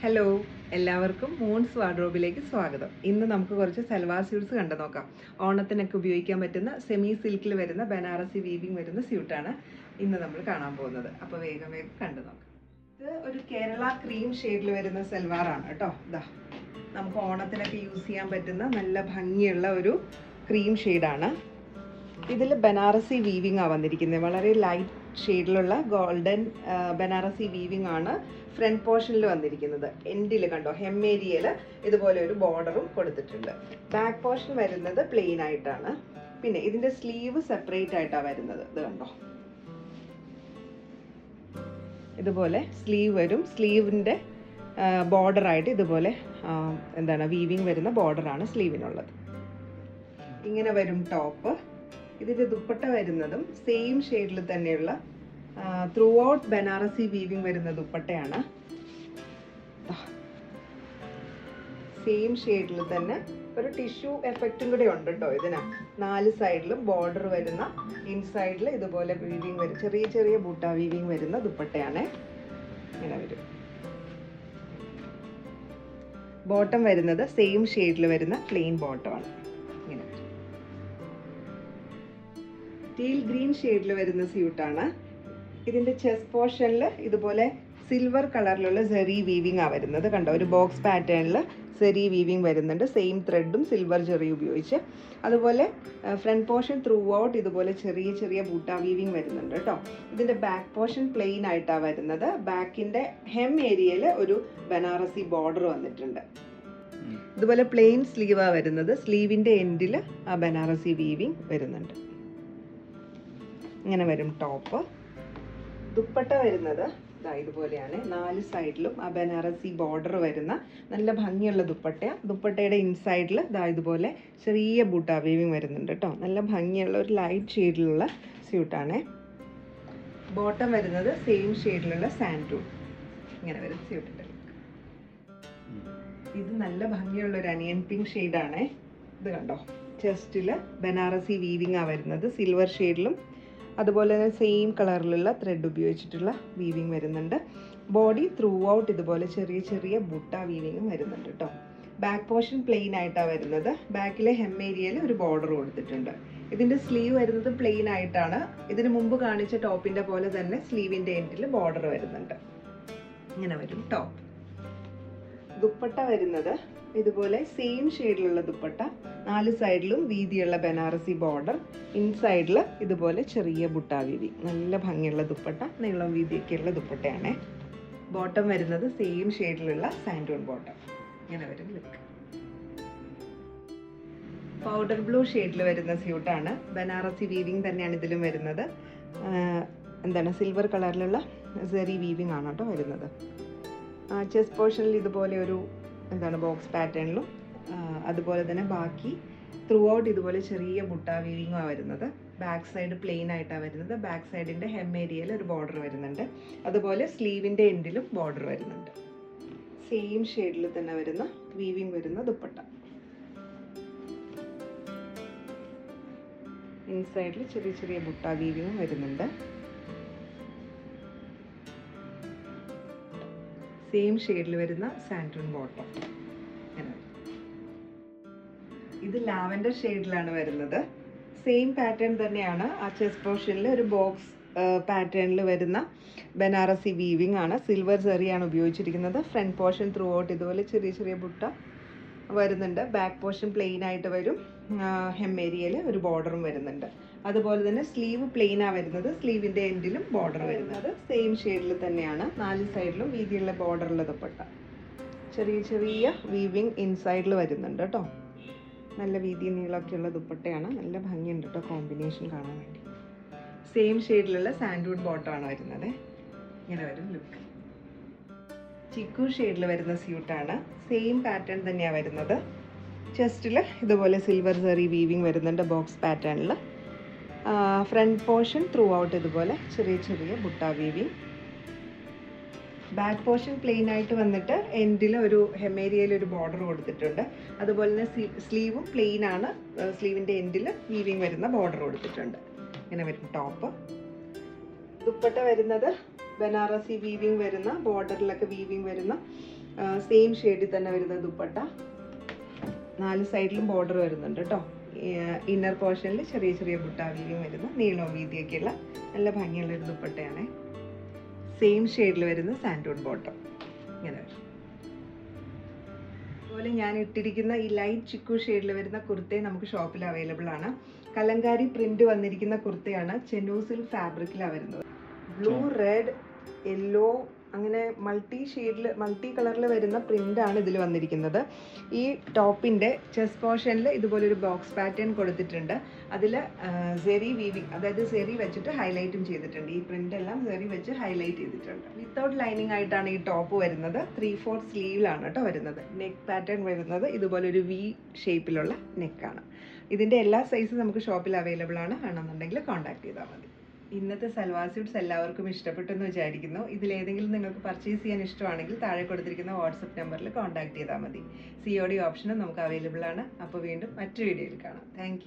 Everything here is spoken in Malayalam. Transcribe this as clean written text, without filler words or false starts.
ഹലോ, എല്ലാവർക്കും മൂൺസ് വാർഡ്രോബിലേക്ക് സ്വാഗതം. ഇന്ന് നമുക്ക് കുറച്ച് സൽവാർ സ്യൂട്ട്സ് കണ്ടു നോക്കാം. ഓണത്തിനൊക്കെ ഉപയോഗിക്കാൻ പറ്റുന്ന സെമി സിൽക്കിൽ വരുന്ന ബനാറസി വീവിങ് വരുന്ന സ്യൂട്ടാണ് ഇന്ന് നമ്മൾ കാണാൻ പോകുന്നത്. അപ്പോൾ വേഗം വേഗം കണ്ടു നോക്കാം. ഇത് ഒരു കേരള ക്രീം ഷെയ്ഡിൽ വരുന്ന സൽവാറാണ് കേട്ടോ. ഇതാ നമുക്ക് ഓണത്തിനൊക്കെ യൂസ് ചെയ്യാൻ പറ്റുന്ന നല്ല ഭംഗിയുള്ള ഒരു ക്രീം ഷെയ്ഡാണ്. ഇതിൽ ബനാറസി വീവിംഗ് ആണ് വന്നിരിക്കുന്നത്. വളരെ ലൈറ്റ് ഷെയ്ഡിലുള്ള ഗോൾഡൻ ബനാറസി വീവിംഗ് ആണ് ഫ്രണ്ട് പോർഷനിൽ വന്നിരിക്കുന്നത്. എൻഡിൽ കണ്ടോ, ഹെം ഏരിയയിൽ ഇതുപോലെ ഒരു ബോർഡറും കൊടുത്തിട്ടുണ്ട്. ബാക്ക് പോർഷൻ വരുന്നത് പ്ലെയിൻ ആയിട്ടാണ്. പിന്നെ ഇതിന്റെ സ്ലീവ് സെപ്പറേറ്റ് ആയിട്ടാണ് വരുന്നത്. ഇത് കണ്ടോ, ഇതുപോലെ സ്ലീവ് വരും. സ്ലീവിന്റെ ബോർഡറായിട്ട് ഇതുപോലെ വീവിംഗ് വരുന്ന ബോർഡറാണ് സ്ലീവിനുള്ളത്. ഇങ്ങനെ വരും ടോപ്പ്. ഇതിന്റെ ദുപ്പട്ട വരുന്നതും സെയിം ഷെയ്ഡിൽ തന്നെയുള്ള ത്രൂ ഔട്ട് ബനാറസി വീവിംഗ് വരുന്ന ദുപ്പട്ടയാണ്. സെയിം ഷെയ്ഡിൽ തന്നെ ഒരു ടിഷ്യൂ എഫക്റ്റും കൂടെ ഉണ്ട് കേട്ടോ ഇതിന്. 4 സൈഡിലും ബോർഡർ വരുന്ന, ഇൻസൈഡിൽ ഇതുപോലെ വീവിംഗ് വരും, ചെറിയ ചെറിയ ബൂട്ട വീവിംഗ് വരുന്ന ദുപ്പട്ടയാണ്. ഇങ്ങനെ വരും. ബോട്ടം വരുന്നത് സെയിം ഷെയ്ഡിൽ വരുന്ന പ്ലെയിൻ ബോട്ടമാണ്. ഇങ്ങനെ വരും. ടീൽ ഗ്രീൻ ഷെയ്ഡിൽ വരുന്ന സ്യൂട്ടാണ്. ഇതിന്റെ ചെസ്റ്റ് പോർഷനിൽ ഇതുപോലെ സിൽവർ കളറിലുള്ള സെറി വീവിംഗ് ആണ് വരുന്നത്. കണ്ടോ, ഒരു ബോക്സ് പാറ്റേണിൽ സെറി വീവിംഗ് വരുന്നുണ്ട്, സെയിം ത്രെഡും സിൽവർ ജെറി ഉപയോഗിച്ച്. അതുപോലെ ഫ്രണ്ട് പോർഷൻ ത്രൂ ഔട്ട് ഇതുപോലെ ചെറിയ ചെറിയ ബൂട്ട വീവിംഗ് വരുന്നുണ്ട് കേട്ടോ. ഇതിന്റെ ബാക്ക് പോർഷൻ പ്ലെയിൻ ആയിട്ടാണ് വരുന്നത്. ബാക്കിന്റെ ഹെം ഏരിയയിൽ ഒരു ബനാറസി ബോർഡർ വന്നിട്ടുണ്ട്. ഇതുപോലെ പ്ലെയിൻ സ്ലീവാണ് വരുന്നത്. സ്ലീവിന്റെ എൻഡിൽ ആ ബനാറസി വീവിംഗ് വരുന്നുണ്ട്. ഇങ്ങനെ വരും ടോപ്പ്. ദുപ്പട്ട വരുന്നത് ഇതുപോലെയാണ്. 4 സൈഡിലും ആ ബനാറസി ബോർഡർ വരുന്ന നല്ല ഭംഗിയുള്ള ദുപ്പട്ട. ദുപ്പട്ടയുടെ ഇൻസൈഡിൽ ഇതുപോലെ ചെറിയ ബൂട്ട വീവിംഗ് വരുന്നുണ്ട് കേട്ടോ. നല്ല ഭംഗിയുള്ള ഒരു ലൈറ്റ് ഷെയ്ഡിലുള്ള സ്യൂട്ടാണ്. ബോട്ടം വരുന്നത് സെയിം ഷെയ്ഡിലുള്ള സാൻഡൂൺ. ഇങ്ങനെ വരും സ്യൂട്ടിൻ്റെ. ഇത് നല്ല ഭംഗിയുള്ള ഒരു അനിയൻ പിങ്ക് ഷെയ്ഡാണ്. ഇത് കണ്ടോ, ചെസ്റ്റിൽ ബനാറസി വീവിംഗ് ആണ് വരുന്നത്. സിൽവർ ഷെയ്ഡിലും അതുപോലെ തന്നെ സെയിം കളറിലുള്ള ത്രെഡ് ഉപയോഗിച്ചിട്ടുള്ള വീവിംഗ് വരുന്നുണ്ട്. ബോഡി ത്രൂ ഔട്ട് ഇതുപോലെ ചെറിയ ചെറിയ ബുട്ട വീവിങ്ങും വരുന്നുണ്ട് കേട്ടോ. ബാക്ക് പോർഷൻ പ്ലെയിൻ ആയിട്ടാണ് വരുന്നത്. ബാക്കിലെ ഹെം ഏരിയയിൽ ഒരു ബോർഡർ കൊടുത്തിട്ടുണ്ട്. ഇതിന്റെ സ്ലീവ് വരുന്നത് പ്ലെയിൻ ആയിട്ടാണ്. ഇതിന് മുമ്പ് കാണിച്ച ടോപ്പിന്റെ പോലെ തന്നെ സ്ലീവിന്റെ എൻഡിൽ ബോർഡർ വരുന്നുണ്ട്. ഇങ്ങനെ വരും ടോപ്പ്. ദുപ്പട്ട വരുന്നത് ഇതുപോലെ സെയിം ഷെയ്ഡിലുള്ള ദുപ്പട്ട. 4 സൈഡിലും വീതിയുള്ള ബനാറസി ബോർഡർ. ഇൻസൈഡിൽ ഇതുപോലെ ചെറിയ ബുട്ട വീതി. നല്ല ഭംഗിയുള്ള ദുപ്പട്ട, നീളം വീതിയൊക്കെയുള്ള ദുപ്പട്ടയാണ്. ബോട്ടം വരുന്നത് സെയിം ഷെയ്ഡിലുള്ള സാൻഡൂൺ ബോട്ടം. ഇങ്ങനെ വരും ലുക്ക്. പൗഡർ ബ്ലൂ ഷെയ്ഡിൽ വരുന്ന സ്യൂട്ടാണ്. ബനാറസി വീവിംഗ് തന്നെയാണ് ഇതിലും വരുന്നത്. സിൽവർ കളറിലുള്ള സെറി വീവിംഗ് ആണ് കേട്ടോ വരുന്നത്. ചെസ്റ്റ് പോർഷനിൽ ഇതുപോലെ ഒരു ബോക്സ് പാറ്റേണിലും അതുപോലെ തന്നെ ബാക്കി ത്രൂ ഔട്ട് ഇതുപോലെ ചെറിയ ബുട്ട വീവിങ്ങാണ് വരുന്നത്. ബാക്ക് സൈഡ് പ്ലെയിൻ ആയിട്ടാണ് വരുന്നത്. ബാക്ക് സൈഡിന്റെ ഹെം ഏരിയയിൽ ഒരു ബോർഡർ വരുന്നുണ്ട്. അതുപോലെ സ്ലീവിന്റെ എൻഡിലും ബോർഡർ വരുന്നുണ്ട്. സെയിം ഷെയ്ഡിൽ തന്നെ വരുന്ന വീവിംഗ് വരുന്ന ദുപ്പട്ട. ഇൻസൈഡിൽ ചെറിയ ചെറിയ ബുട്ട വീവിങ്ങും വരുന്നുണ്ട്. സെയിം ഷെയ്ഡിൽ വരുന്ന സാൻഡൂൺ ബോട്ടം. ഇത് ലാവൻഡർ ഷെയ്ഡിലാണ് വരുന്നത്. സെയിം പാറ്റേൺ തന്നെയാണ്. ആ ചെസ്റ്റ് പോർഷനിൽ ഒരു ബോക്സ് പാറ്റേണിൽ വരുന്ന ബനാറസി വീവിംഗ് ആണ്. സിൽവർ സെറിയാണ് ഉപയോഗിച്ചിരിക്കുന്നത്. ഫ്രണ്ട് പോർഷൻ ത്രൂ ഔട്ട് ഇതുപോലെ ചെറിയ ചെറിയ ബുട്ട വരുന്നുണ്ട്. ബാക്ക് പോർഷൻ പ്ലെയിൻ ആയിട്ട് വരും. ഹെം ഏരിയയിൽ ഒരു ബോർഡറും വരുന്നുണ്ട്. അതുപോലെ തന്നെ സ്ലീവ് പ്ലെയിനാണ് വരുന്നത്. സ്ലീവിന്റെ എൻഡിലും ബോർഡർ വരുന്നത് സെയിം ഷെയ്ഡിൽ തന്നെയാണ്. 4 സൈഡിലും വീതിയുള്ള ബോർഡറുള്ള ദുപ്പട്ട. ചെറിയ ചെറിയ വീവിംഗ് ഇൻസൈഡിൽ വരുന്നുണ്ട് കേട്ടോ. നല്ല വീതി നീളമൊക്കെയുള്ള ദുപ്പട്ടയാണ്. നല്ല ഭംഗിയുണ്ട് കേട്ടോ കോമ്പിനേഷൻ കാണാൻ വേണ്ടി. സെയിം ഷെയ്ഡിലുള്ള സാൻഡൂൺ ബോട്ടമാണ് വരുന്നത്. ഇങ്ങനെ വരും ലുക്ക്. ചിക്കു ഷെയ്ഡിൽ വരുന്ന സ്യൂട്ടാണ്. സെയിം പാറ്റേൺ തന്നെയാണ് വരുന്നത്. ചെസ്റ്റിൽ ഇതുപോലെ സിൽവർ സെറി വീവിംഗ് വരുന്നുണ്ട് ബോക്സ് പാറ്റേണിൽ. ഫ്രണ്ട് പോർഷൻ ത്രൂ ഔട്ട് ഇതുപോലെ ചെറിയ ചെറിയ butta weaving. Back portion plain ആയിട്ട് വന്നിട്ട് എൻഡിൽ ഒരു ഹെം ഏരിയയിൽ ഒരു ബോർഡർ കൊടുത്തിട്ടുണ്ട്. അതുപോലെ തന്നെ സ്ലീവും പ്ലെയിൻ ആണ്. സ്ലീവിന്റെ എൻഡിൽ വീവിംഗ് വരുന്ന ബോർഡർ കൊടുത്തിട്ടുണ്ട്. ഇങ്ങനെ വരും ടോപ്പ്. ദുപ്പട്ട വരുന്നത് ബനാറസി വീവിംഗ് വരുന്ന, ബോർഡറിലൊക്കെ വീവിംഗ് വരുന്ന സെയിം ഷെയ്ഡിൽ തന്നെ വരുന്ന ദുപ്പട്ട. 4 സൈഡിലും ബോർഡർ വരുന്നുണ്ട് കേട്ടോ. ഇന്നർ പോർഷനിൽ ചെറിയ ചെറിയ ബുട്ടാവിയും വരുന്ന നീളവും വീതിയൊക്കെയുള്ള നല്ല ഭംഗിയുള്ളൊരു ദുപ്പട്ടയാണ്. സെയിം ഷെയ്ഡിൽ വരുന്ന സാൻഡൂൺ ബോട്ടം ഇങ്ങനെ വരും. അതുപോലെ ഞാൻ ഇട്ടിരിക്കുന്ന ഈ ലൈറ്റ് ചിക്കു ഷെയ്ഡിൽ വരുന്ന കുർത്തയും നമുക്ക് ഷോപ്പിൽ അവൈലബിൾ ആണ്. കലങ്കാരി പ്രിന്റ് വന്നിരിക്കുന്ന കുർത്തയാണ്. ചെന്നൂസിൽ ഫാബ്രിക്കിലാണ് വരുന്നത്. ബ്ലൂ, റെഡ്, യെല്ലോ അങ്ങനെ മൾട്ടി കളറിൽ വരുന്ന പ്രിൻ്റാണ് ഇതിൽ വന്നിരിക്കുന്നത്. ഈ ടോപ്പിൻ്റെ ചെസ്റ്റ് പോർഷനിൽ ഇതുപോലൊരു ബോക്സ് പാറ്റേൺ കൊടുത്തിട്ടുണ്ട്. അതിൽ സെറി വീവിങ്, അതായത് സെറി വെച്ചിട്ട് ഹൈലൈറ്റും ചെയ്തിട്ടുണ്ട്. ഈ പ്രിൻ്റ് എല്ലാം സെറി വെച്ച് ഹൈലൈറ്റ് ചെയ്തിട്ടുണ്ട്. വിത്തൗട്ട് ലൈനിങ് ആയിട്ടാണ് ഈ ടോപ്പ് വരുന്നത്. 3/4 സ്ലീവിലാണ് കേട്ടോ വരുന്നത്. നെക്ക് പാറ്റേൺ വരുന്നത് ഇതുപോലൊരു വി ഷേപ്പിലുള്ള നെക്കാണ്. ഇതിൻ്റെ എല്ലാ സൈസും നമുക്ക് ഷോപ്പിൽ അവൈലബിൾ ആണ്. വേണമെന്നുണ്ടെങ്കിൽ കോൺടാക്ട് ചെയ്താൽ മതി. ഇന്നത്തെ സൽവാർ സ്യൂട്ട്സ് എല്ലാവർക്കും ഇഷ്ടപ്പെട്ടെന്ന് വിചാരിക്കുന്നു. ഇതിലേതെങ്കിലും നിങ്ങൾക്ക് പർച്ചേസ് ചെയ്യാൻ ഇഷ്ടമാണെങ്കിൽ താഴെ കൊടുത്തിരിക്കുന്ന വാട്സപ്പ് നമ്പറിൽ കോൺടാക്ട് ചെയ്താൽ മതി. COD ഓപ്ഷനും നമുക്ക് അവൈലബിൾ ആണ്. അപ്പോൾ വീണ്ടും മറ്റൊരു വീഡിയോയിൽ കാണാം. താങ്ക്